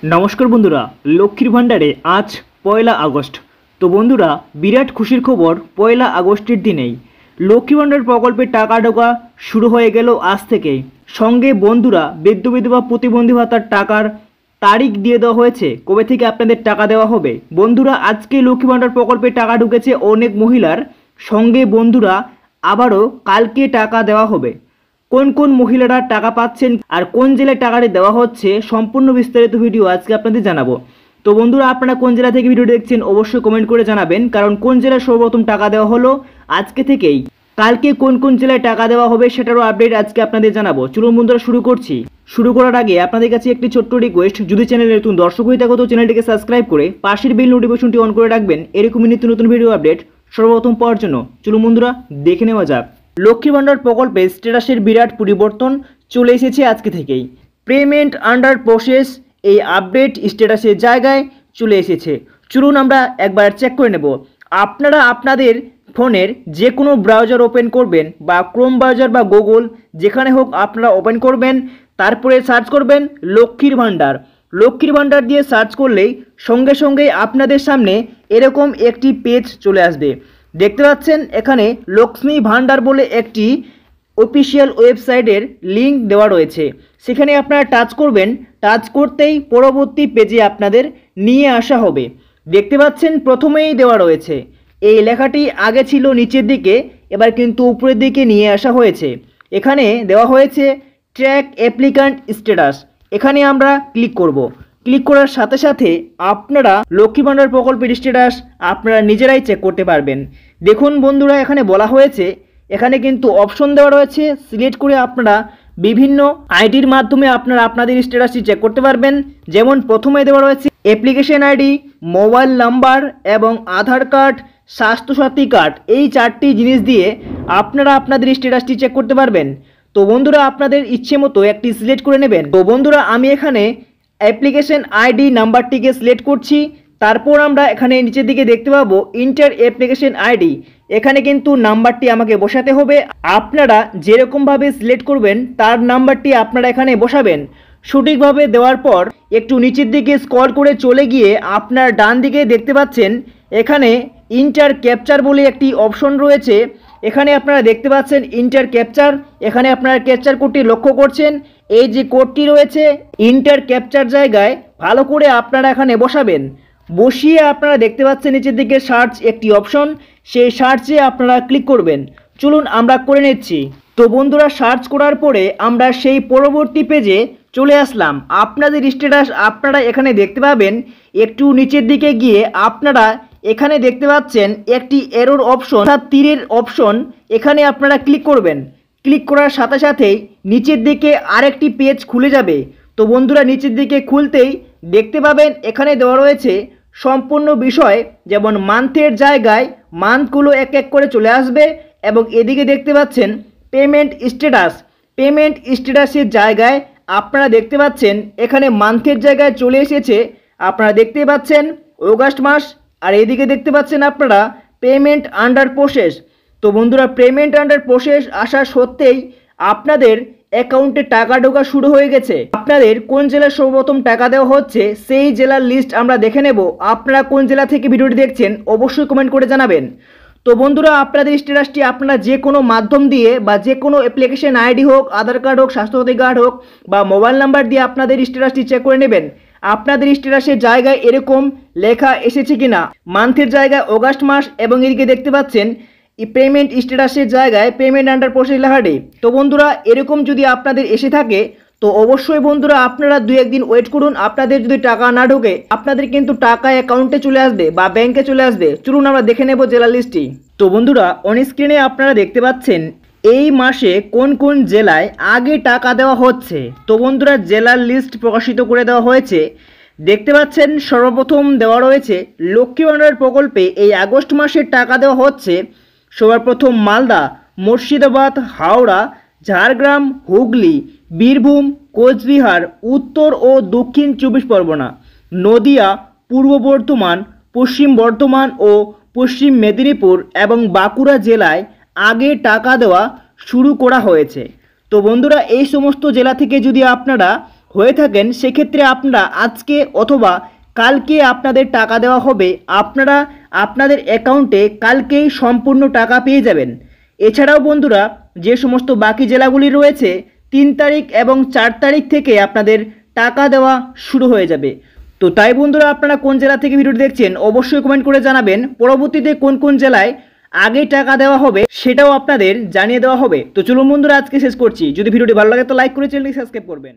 নমস্কার বন্ধুরা, লক্ষ্মীর ভাণ্ডারে আজ পয়লা আগস্ট। তো বন্ধুরা, বিরাট খুশির খবর, পয়লা আগস্টের দিনেই লক্ষ্মী ভাণ্ডার প্রকল্পের টাকা ঢোকা শুরু হয়ে গেল আজ থেকেই। সঙ্গে বন্ধুরা, বৃদ্ধ বিধবা প্রতিবন্ধী ভাতার টাকার তারিখ দিয়ে দেওয়া হয়েছে, কবে থেকে আপনাদের টাকা দেওয়া হবে। বন্ধুরা, আজকে লক্ষ্মী ভাণ্ডার প্রকল্পে টাকা ঢুকেছে অনেক মহিলার, সঙ্গে বন্ধুরা আবারও কালকে টাকা দেওয়া হবে। কোন কোন মহিলারা টাকা পাচ্ছেন আর কোন জেলায় টাকাটি দেওয়া হচ্ছে, সম্পূর্ণ বিস্তারিত ভিডিও আজকে আপনাদের জানাবো। তো বন্ধুরা, আপনারা কোন জেলা থেকে ভিডিও দেখছেন অবশ্যই কমেন্ট করে জানাবেন, কারণ কোন জেলায় সর্বপ্রথম টাকা দেওয়া হলো আজকে থেকেই। কালকে কোন কোন জেলায় টাকা দেওয়া হবে সেটারও আপডেট আজকে আপনাদের জানাবো। চলুন বন্ধুরা শুরু করছি। শুরু করার আগে আপনাদের কাছে একটি ছোট্ট রিকোয়েস্ট, যদি চ্যানেলে নতুন দর্শক হয়ে থাকো তো চ্যানেলটিকে সাবস্ক্রাইব করে পাশের বেল নোটিফিকেশনটি অন করে রাখবেন, এরকমই নিত্য নতুন ভিডিও আপডেট সর্বপ্রথম পাওয়ার জন্য। চলুন বন্ধুরা দেখে নেওয়া যাক। লক্ষ্মী ভাণ্ডার প্রকল্পে স্ট্যাটাসের বিরাট পরিবর্তন চলে এসেছে আজকে থেকেই। পেমেন্ট আন্ডার প্রসেস এই আপডেট স্ট্যাটাসের জায়গায় চলে এসেছে। চলুন আমরা একবার চেক করে নেব। আপনারা আপনাদের ফোনের যে কোনো ব্রাউজার ওপেন করবেন, বা ক্রোম ব্রাউজার বা গুগল যেখানে হোক আপনারা ওপেন করবেন, তারপরে সার্চ করবেন লক্ষ্মীর ভাণ্ডার। লক্ষ্মীর ভাণ্ডার দিয়ে সার্চ করলেই সঙ্গে সঙ্গেই আপনাদের সামনে এরকম একটি পেজ চলে আসবে। দেখতে পাচ্ছেন এখানে লক্ষ্মী ভাণ্ডার বলে একটি অফিসিয়াল ওয়েবসাইটের লিঙ্ক দেওয়া রয়েছে, সেখানে আপনারা টাচ করবেন। টাচ করতেই পরবর্তী পেজে আপনাদের নিয়ে আসা হবে। দেখতে পাচ্ছেন প্রথমেই দেওয়া রয়েছে, এই লেখাটি আগে ছিল নিচের দিকে, এবার কিন্তু উপরের দিকে নিয়ে আসা হয়েছে। এখানে দেওয়া হয়েছে ট্র্যাক অ্যাপ্লিক্যান্ট স্ট্যাটাস। এখানে আমরা ক্লিক করব। ক্লিক করার সাথে সাথে আপনারা লক্ষ্মী ভাণ্ডার প্রকল্পের স্ট্যাটাস আপনারা নিজেরাই চেক করতে পারবেন। দেখুন বন্ধুরা, এখানে বলা হয়েছে, এখানে কিন্তু অপশন দেওয়া রয়েছে, সিলেক্ট করে আপনারা বিভিন্ন আইডির মাধ্যমে আপনারা আপনাদের স্ট্যাটাসটি চেক করতে পারবেন। যেমন প্রথমে দেওয়া রয়েছে অ্যাপ্লিকেশন আইডি, মোবাইল নাম্বার এবং আধার কার্ড, স্বাস্থ্যসাথী কার্ড। এই চারটি জিনিস দিয়ে আপনারা আপনাদের স্ট্যাটাসটি চেক করতে পারবেন। তো বন্ধুরা, আপনাদের ইচ্ছে মতো একটি সিলেক্ট করে নেবেন। তো বন্ধুরা, আমি এখানে অ্যাপ্লিকেশন আইডি নাম্বারটিকে সিলেক্ট করছি। তারপর আমরা এখানে নিচের দিকে দেখতে পাবো ইন্টার অ্যাপ্লিকেশন আইডি। এখানে কিন্তু নাম্বারটি আমাকে বসাতে হবে। আপনারা যেরকমভাবে সিলেক্ট করবেন তার নাম্বারটি আপনারা এখানে বসাবেন। সঠিকভাবে দেওয়ার পর একটু নিচের দিকে স্ক্রল করে চলে গিয়ে আপনার ডান দিকে দেখতে পাচ্ছেন এখানে ইন্টার ক্যাপচার বলে একটি অপশন রয়েছে। এখানে আপনারা দেখতে পাচ্ছেন ইন্টার ক্যাপচার। এখানে আপনারা ক্যাপচার কোডটি লক্ষ্য করছেন, এই যে কোডটি রয়েছে ইন্টার ক্যাপচার জায়গায় ভালো করে আপনারা এখানে বসাবেন। বসিয়ে আপনারা দেখতে পাচ্ছেন নিচের দিকে সার্চ একটি অপশন, সেই সার্চে আপনারা ক্লিক করবেন। চলুন আমরা করে নিচ্ছি। তো বন্ধুরা, সার্চ করার পরে আমরা সেই পরবর্তী পেজে চলে আসলাম। আপনাদের স্ট্যাটাস আপনারা এখানে দেখতে পাবেন। একটু নিচের দিকে গিয়ে আপনারা এখানে দেখতে পাচ্ছেন একটি এরর অপশন, অর্থাৎ তীরের অপশন, এখানে আপনারা ক্লিক করবেন। ক্লিক করার সাথে সাথেই নিচের দিকে আরেকটি পেজ খুলে যাবে। তো বন্ধুরা, নিচের দিকে খুলতেই দেখতে পাবেন এখানে দেওয়া রয়েছে সম্পূর্ণ বিষয়, যেমন মান্থের জায়গায় মান্থগুলো এক এক করে চলে আসবে, এবং এদিকে দেখতে পাচ্ছেন পেমেন্ট স্ট্যাটাস। পেমেন্ট স্ট্যাটাসের জায়গায় আপনারা দেখতে পাচ্ছেন এখানে মান্থের জায়গায় চলে এসেছে, আপনারা দেখতে পাচ্ছেন অগাস্ট মাস। আর এদিকে দেখতে পাচ্ছেন আপনারা পেমেন্ট আন্ডার প্রসেস। তো বন্ধুরা, পেমেন্ট আন্ডার প্রসেস আসা সত্ত্বেই আপনাদের অ্যাকাউন্টে টাকা ঢোকা শুরু হয়ে গেছে। আপনাদের কোন জেলায় সর্বপ্রথম টাকা দেওয়া হচ্ছে সেই জেলার লিস্ট আমরা দেখে নেব। আপনারা কোন জেলা থেকে ভিডিওটি দেখছেন অবশ্যই কমেন্ট করে জানাবেন। তো বন্ধুরা, আপনাদের স্ট্যাটাসটি আপনারা যে কোনো মাধ্যম দিয়ে বা যে কোনো অ্যাপ্লিকেশন আইডি হোক, আধার কার্ড হোক, স্বাস্থ্যসাথী কার্ড হোক বা মোবাইল নাম্বার দিয়ে আপনাদের স্ট্যাটাসটি চেক করে নেবেন। আপনাদের স্ট্যাটাসের জায়গায় এরকম লেখা এসেছে কিনা, মান্থের জায়গায় অগাস্ট মাস, এবং এদিকে দেখতে পাচ্ছেন পেমেন্ট স্ট্যাটাসের জায়গায় পেমেন্ট আন্ডার প্রসেস লেখাটি। তো বন্ধুরা, এরকম যদি আপনাদের এসে থাকে তো অবশ্যই বন্ধুরা আপনারা 2-1 দিন ওয়েট করুন। আপনাদের যদি টাকা না ঢোকে আপনাদের কিন্তু টাকা অ্যাকাউন্টে চলে আসবে বা ব্যাংকে চলে আসবে। চলুন আমরা দেখে নেব জেলা লিস্টটি। তো বন্ধুরা, অন স্ক্রিনে আপনারা দেখতে পাচ্ছেন এই মাসে কোন কোন জেলায় আগে টাকা দেওয়া হচ্ছে। তো বন্ধুরা, জেলার লিস্ট প্রকাশিত করে দেওয়া হয়েছে। দেখতে পাচ্ছেন সর্বপ্রথম দেওয়া রয়েছে লক্ষ্মী ভাণ্ডার প্রকল্পে এই আগস্ট মাসের টাকা দেওয়া হচ্ছে সবার প্রথম মালদা, মুর্শিদাবাদ, হাওড়া, ঝাড়গ্রাম, হুগলি, বীরভূম, কোচবিহার, উত্তর ও দক্ষিণ 24 পরগনা, নদিয়া, পূর্ব বর্ধমান, পশ্চিম বর্ধমান ও পশ্চিম মেদিনীপুর এবং বাঁকুড়া জেলায় আগে টাকা দেওয়া শুরু করা হয়েছে। তো বন্ধুরা, এই সমস্ত জেলা থেকে যদি আপনারা হয়ে থাকেন সেক্ষেত্রে আপনারা আজকে অথবা কালকে আপনাদের টাকা দেওয়া হবে। আপনারা আপনাদের অ্যাকাউন্টে কালকেই সম্পূর্ণ টাকা পেয়ে যাবেন। এছাড়াও বন্ধুরা, যে সমস্ত বাকি জেলাগুলি রয়েছে 3 তারিখ এবং 4 তারিখ থেকে আপনাদের টাকা দেওয়া শুরু হয়ে যাবে। তো তাই বন্ধুরা, আপনারা কোন জেলা থেকে ভিডিওটি দেখছেন অবশ্যই কমেন্ট করে জানাবেন। পরবর্তীতে কোন কোন জেলায় আগে টাকা দেওয়া হবে সেটাও আপনাদের জানিয়ে দেওয়া হবে। তো চলুন বন্ধুরা, আজকে শেষ করছি। যদি ভিডিওটি ভালো লাগে তো লাইক করে চ্যানেলটি সাবস্ক্রাইব করবেন।